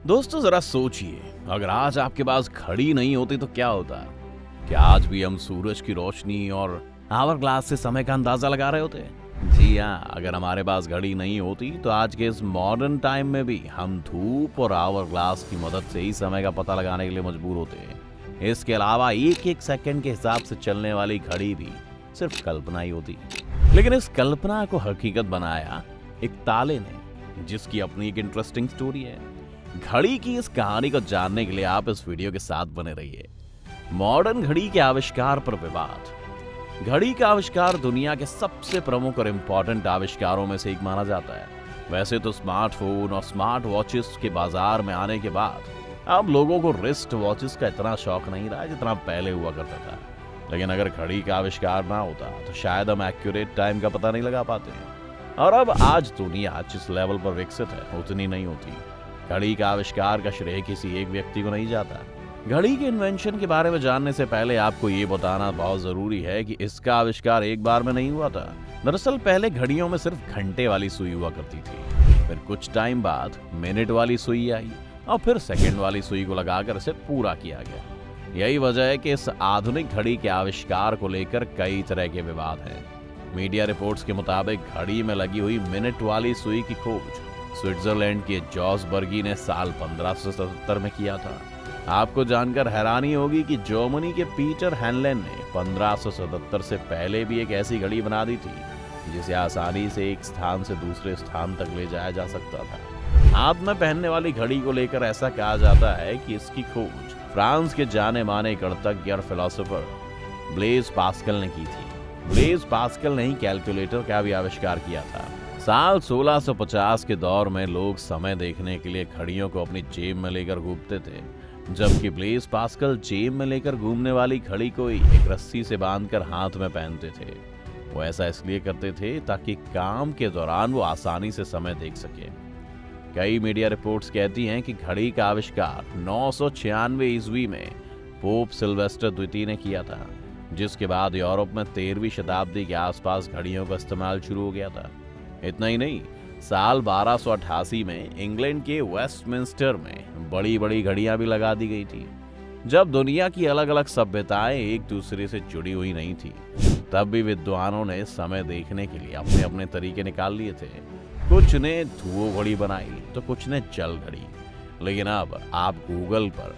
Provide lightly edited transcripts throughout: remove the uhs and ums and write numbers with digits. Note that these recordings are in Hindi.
दोस्तों जरा सोचिए, अगर आज आपके पास घड़ी नहीं होती तो क्या होता? क्या आज भी हम सूरज की रोशनी और आवर ग्लास से समय का अंदाजा लगा रहे होते? जी हाँ, अगर हमारे पास घड़ी नहीं होती तो आज के इस मॉडर्न टाइम में भी हम धूप और आवर ग्लास की मदद से ही समय का पता लगाने के लिए मजबूर होते। इसके अलावा एक एक सेकंड के हिसाब से चलने वाली घड़ी भी सिर्फ कल्पना ही होती। लेकिन इस कल्पना को हकीकत बनाया एक ताले ने, जिसकी अपनी एक इंटरेस्टिंग स्टोरी है। घड़ी की इस कहानी को जानने के लिए आप इस वीडियो के साथ बने रहिए। मॉडर्न घड़ी के आविष्कार पर विवाद। घड़ी का आविष्कार दुनिया के सबसे प्रमुख और इम्पोर्टेंट आविष्कारों में से एक माना जाता है। वैसे तो स्मार्टफोन और स्मार्ट वॉचेस के बाजार में आने के बाद अब लोगों को रिस्ट वॉचेस का इतना शौक नहीं रहा जितना पहले हुआ करता था। लेकिन अगर घड़ी का आविष्कार ना होता तो शायद हम एक्यूरेट टाइम का पता नहीं लगा पाते। और अब आज दुनिया जिस लेवल पर विकसित है उतनी नहीं होती। घड़ी का आविष्कार का श्रेय किसी एक व्यक्ति को नहीं जाता। घड़ी के इन्वेंशन के बारे में जानने से पहले आपको ये बताना बहुत जरूरी है कि इसका आविष्कार एक बार में नहीं हुआ था। दरअसल पहले घड़ियों में सिर्फ घंटे वाली सुई हुआ करती थी, फिर कुछ टाइम बाद मिनट वाली सुई आई और फिर सेकंड वाली सुई को लगाकर इसे पूरा किया गया। यही वजह है कि इस आधुनिक घड़ी के आविष्कार को लेकर कई तरह के विवाद हैं। मीडिया रिपोर्ट्स के मुताबिक घड़ी में लगी हुई मिनट वाली सुई की खोज स्विट्जरलैंड के जॉस बर्गी ने साल 1577 में किया था। आपको जानकर हैरानी होगी कि जर्मनी के पीटर हैनलेन ने 1577 से पहले भी एक ऐसी घड़ी बना दी थी जिसे आसानी से एक स्थान से दूसरे स्थान तक ले जाया जा सकता था। हाथ में पहनने वाली घड़ी को लेकर ऐसा कहा जाता है कि इसकी खोज फ्रांस के जाने माने गणितज्ञ और फिलोसोफर ब्लेज पास्कल ने की थी। ब्लेज पास्कल ने ही कैलकुलेटर का भी आविष्कार किया था। साल 1650 के दौर में लोग समय देखने के लिए घड़ियों को अपनी जेब में लेकर घूमते थे, जबकि ब्लेज पास्कल जेब में लेकर घूमने वाली घड़ी को एक रस्सी से बांधकर हाथ में पहनते थे। वो ऐसा इसलिए करते थे ताकि काम के दौरान वो आसानी से समय देख सके। कई मीडिया रिपोर्ट्स कहती हैं कि घड़ी का आविष्कार 996 ईस्वी में पोप सिल्वेस्टर द्वितीय ने किया था, जिसके बाद यूरोप में 13वीं शताब्दी के आसपास घड़ियों का इस्तेमाल शुरू हो गया था। इतना ही नहीं, साल 1288 में इंग्लैंड के वेस्टमिंस्टर में बड़ी बड़ी घड़ियां भी लगा दी गई थी। जब दुनिया की अलग अलग सभ्यताएं एक दूसरे से जुड़ी हुई नहीं थी, तब भी विद्वानों ने समय देखने के लिए अपने अपने तरीके निकाल लिए थे। कुछ ने धुओं घड़ी बनाई तो कुछ ने जल घड़ी। लेकिन अब आप गूगल पर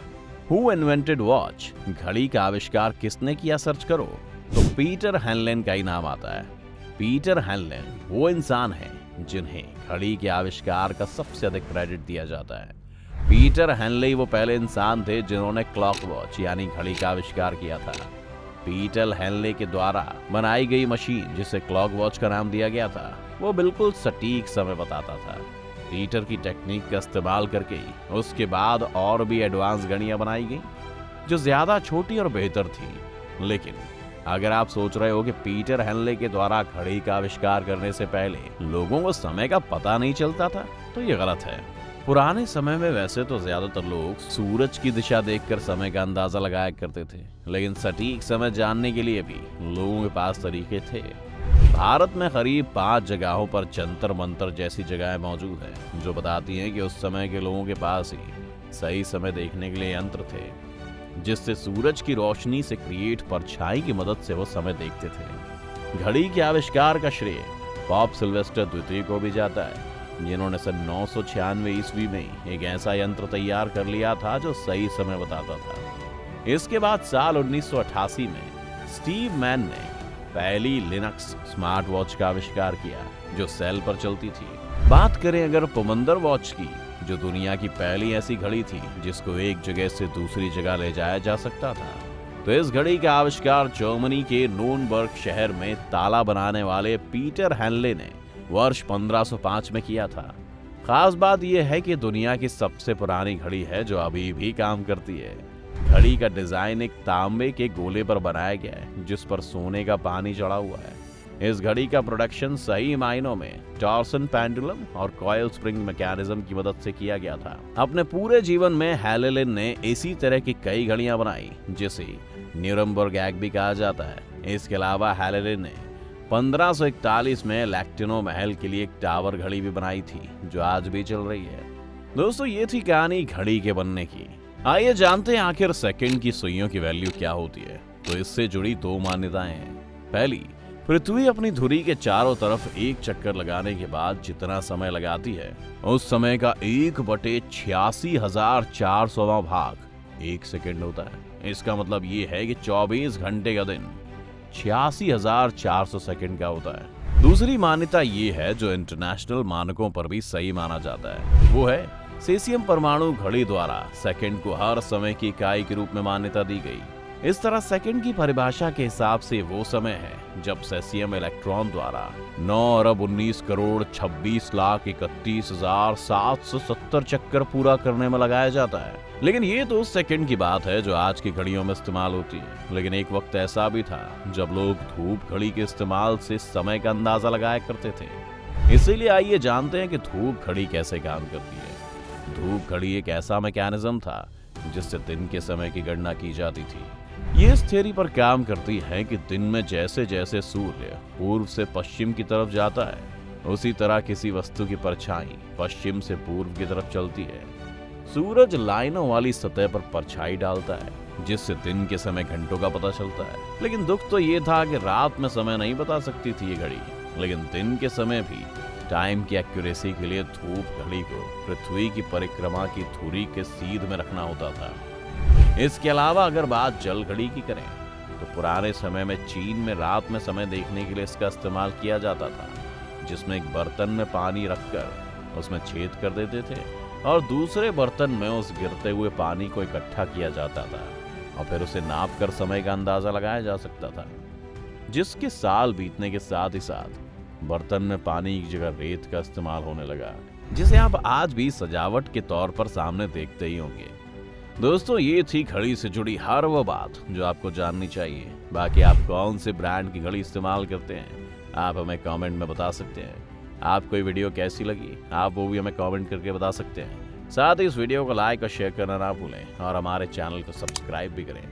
हु इन्वेंटेड वॉच, घड़ी का आविष्कार किसने किया, सर्च करो तो पीटर हैनलेन का ही नाम आता है। पीटर हैनलेन वो इंसान हैं जिन्हें घड़ी के आविष्कार का सबसे अधिक क्रेडिट दिया जाता है। पीटर हैनले वो पहले इंसान थे जिन्होंने क्लॉक वॉच यानी घड़ी का आविष्कार किया था। पीटर हैनले के द्वारा बनाई गई मशीन, जिसे क्लॉक वॉच का नाम दिया गया था, वो बिल्कुल सटीक समय बताता था। पीटर की टेक्निक का इस्तेमाल करके उसके बाद और भी एडवांस घड़ियां बनाई गई जो ज्यादा छोटी और बेहतर थी। लेकिन अगर आप सोच रहे हो कि पीटर हैनले के द्वारा घड़ी का आविष्कार करने से पहले लोगों को समय का पता नहीं चलता था, तो ये गलत है। पुराने समय में वैसे तो ज्यादातर लोग सूरज की दिशा देखकर समय का अंदाजा लगाया करते थे, लेकिन सटीक समय जानने के लिए भी लोगों के पास तरीके थे। भारत में करीब 5 जगहों पर जंतर मंतर जैसी जगहें मौजूद हैं जो बताती हैं कि उस समय के लोगों के पास ही सही समय देखने के लिए यंत्र थे, जिससे सूरज की रोशनी से क्रिएट परछाई की मदद से वो समय देखते थे। घड़ी के आविष्कार का श्रेय पोप सिल्वेस्टर द्वितीय को भी जाता है, जिन्होंने सन 996 ईस्वी में एक ऐसा यंत्र तैयार कर लिया था जो सही समय बताता था। इसके बाद साल 1988 में स्टीव मैन ने पहली लिनक्स स्मार्ट वॉच का आविष्कार किया जो सेल पर चलती थी। बात करें अगर पुमंदर वॉच की, जो दुनिया की पहली ऐसी घड़ी थी जिसको एक जगह से दूसरी जगह ले जाया जा सकता था, तो इस घड़ी का आविष्कार जर्मनी के नूर्नबर्ग शहर में ताला बनाने वाले पीटर हैनले ने वर्ष 1505 में किया था। खास बात यह है कि दुनिया की सबसे पुरानी घड़ी है जो अभी भी काम करती है। घड़ी का डिजाइन एक तांबे के गोले पर बनाया गया है जिस पर सोने का पानी चढ़ा हुआ है। इस घड़ी का प्रोडक्शन सही मायनों में टॉर्सन पेंडुलम और कॉइल स्प्रिंग मैकेनिज्म की मदद से किया गया था। अपने पूरे जीवन में हैनलेन ने इसी तरह की कई घड़ियां बनाई जिसे न्यूरमबर्ग एग भी कहा जाता है। इसके अलावा हैनलेन ने 1541 में लैक्टिनो महल के लिए एक टावर घड़ी भी बनाई थी जो आज भी चल रही है। दोस्तों ये थी कहानी घड़ी के बनने की। आइए जानते हैं आखिर सेकंड की सुइयों की वैल्यू क्या होती है। तो इससे जुड़ी दो मान्यताएं हैं। पहली, पृथ्वी अपनी धुरी के चारों तरफ एक चक्कर लगाने के बाद जितना समय लगाती है उस समय का 1/86,400वां भाग 1 सेकंड होता है। इसका मतलब ये है कि 24 घंटे का दिन 86,400 सेकंड का होता है। दूसरी मान्यता ये है जो इंटरनेशनल मानकों पर भी सही माना जाता है, वो है सीसियम परमाणु घड़ी द्वारा सेकंड को हर समय की इकाई के रूप में मान्यता दी गई। इस तरह सेकंड की परिभाषा के हिसाब से वो समय है जब सेसियम इलेक्ट्रॉन द्वारा 9,19,26,31,770 चक्कर पूरा करने में लगाया जाता है। लेकिन ये तो उस सेकंड की बात है जो आज की घड़ियों में इस्तेमाल होती है। लेकिन एक वक्त ऐसा भी था जब लोग धूप घड़ी के इस्तेमाल से समय का अंदाजा लगाया करते थे। इसीलिए आइए जानते हैं कि धूप घड़ी कैसे काम करती है। धूप घड़ी एक ऐसा मैकेनिज्म था जिससे दिन के समय की गणना की जाती थी। ये इस थ्योरी पर काम करती है कि दिन में जैसे जैसे सूर्य पूर्व से पश्चिम की तरफ जाता है उसी तरह किसी वस्तु की परछाई पश्चिम से पूर्व की तरफ चलती है। सूरज लाइनों वाली सतह पर परछाई डालता है जिससे दिन के समय घंटों का पता चलता है। लेकिन दुख तो ये था कि रात में समय नहीं बता सकती थी ये घड़ी, लेकिन दिन के समय भी टाइम की एक्यूरेसी के लिए धूप घड़ी को पृथ्वी की परिक्रमा की धुरी के सीध में रखना होता था। इसके अलावा अगर बात जल घड़ी की करें तो पुराने समय में चीन में रात में समय देखने के लिए इसका इस्तेमाल किया जाता था, जिसमें एक बर्तन में पानी रखकर उसमें छेद कर देते थे और दूसरे बर्तन में उस गिरते हुए पानी को इकट्ठा किया जाता था और फिर उसे नाप कर समय का अंदाजा लगाया जा सकता था। जिसके साल बीतने के साथ ही साथ बर्तन में पानी की जगह रेत का इस्तेमाल होने लगा, जिसे आप आज भी सजावट के तौर पर सामने देखते ही होंगे। दोस्तों ये थी घड़ी से जुड़ी हर वो बात जो आपको जाननी चाहिए। बाकी आप कौन से ब्रांड की घड़ी इस्तेमाल करते हैं आप हमें कमेंट में बता सकते हैं। आपको ये वीडियो कैसी लगी आप वो भी हमें कमेंट करके बता सकते हैं। साथ ही इस वीडियो को लाइक और शेयर करना ना भूलें और हमारे चैनल को सब्सक्राइब भी करें।